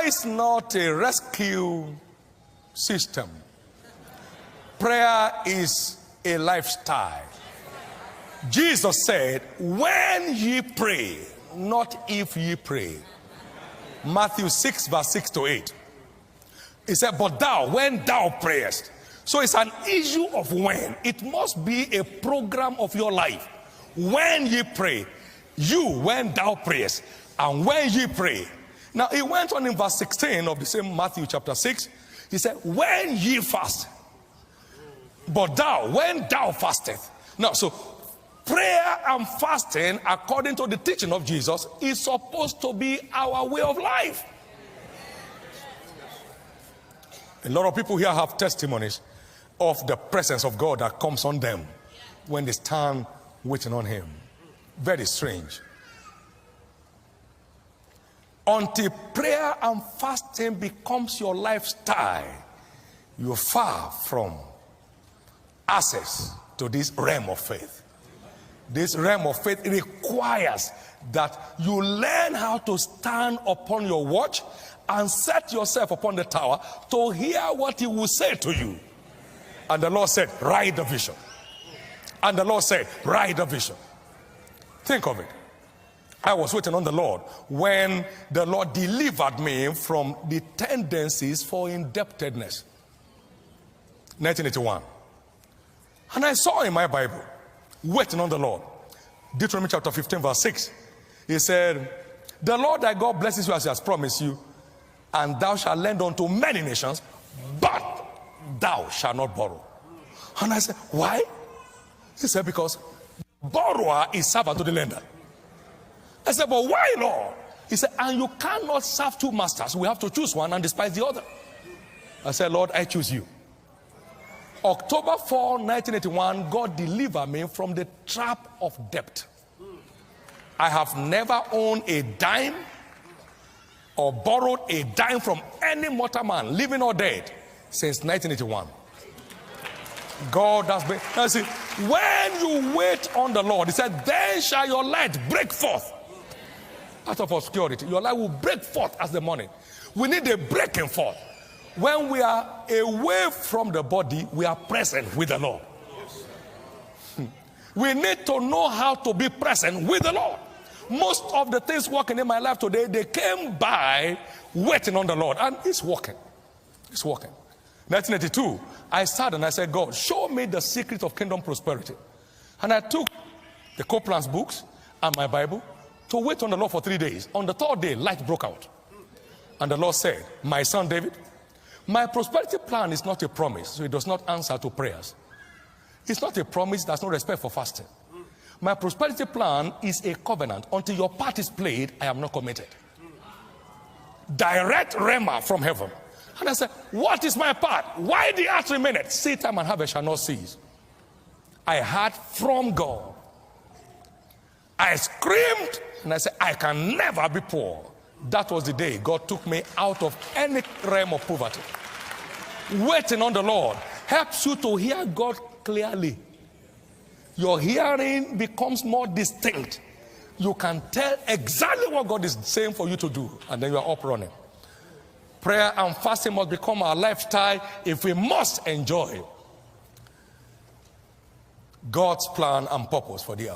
is not a rescue system. Prayer is a lifestyle. Jesus said, when ye pray, not if ye pray. Matthew 6 verse 6 to 8. He said, but thou, when thou prayest. So it's an issue of when. It must be a program of your life. When ye pray, you, when thou prayest, and when ye pray. Now he went on in verse 16 of the same Matthew chapter 6. He said, when ye fast. But thou, when thou fastest. Now, so prayer and fasting, according to the teaching of Jesus, is supposed to be our way of life. A lot of people here have testimonies of the presence of God that comes on them when they stand waiting on him. Very strange. Until prayer and fasting becomes your lifestyle, you're far from access to this realm of faith. This realm of faith requires that you learn how to stand upon your watch and set yourself upon the tower to hear what he will say to you. And the Lord said, write the vision. And the Lord said, write the vision. Think of it. I was waiting on the Lord when the Lord delivered me from the tendencies for indebtedness. 1981. And I saw in my Bible, waiting on the Lord, Deuteronomy chapter 15 verse 6. He said, the Lord thy God blesses you as he has promised you, and thou shalt lend unto many nations, but thou shalt not borrow. And I said, why? He said, because the borrower is servant to the lender. I said, but why, Lord? He said, and you cannot serve two masters. We have to choose one and despise the other. I said, Lord, I choose you. October 4, 1981, God delivered me from the trap of debt. I have never owned a dime or borrowed a dime from any mortal man, living or dead, since 1981. God has been. Now see, when you wait on the Lord, he said, then shall your light break forth out of obscurity. Your light will break forth as the morning. We need a breaking forth. When we are away from the body, we are present with the Lord. We need to know how to be present with the Lord. Most of the things working in my life today, they came by waiting on the Lord. And it's working. It's working. 1982, I started and I said, God, show me the secret of kingdom prosperity. And I took the Copeland's books and my Bible to wait on the Lord for 3 days. On the third day, light broke out. And the Lord said, my son David, my prosperity plan is not a promise, so it does not answer to prayers. It's not a promise, there's no respect for fasting. My prosperity plan is a covenant. Until your part is played, I am not committed. Direct rhema from heaven. And I said, what is my part? Why the earth remaineth? Seed time and harvest shall not cease. I heard from God. I screamed and I said, I can never be poor. That was the day God took me out of any realm of poverty. Waiting on the Lord helps you to hear God clearly. Your hearing becomes more distinct. You can tell exactly what God is saying for you to do, and then you are up running. Prayer and fasting must become our lifestyle if we must enjoy God's plan and purpose for the earth.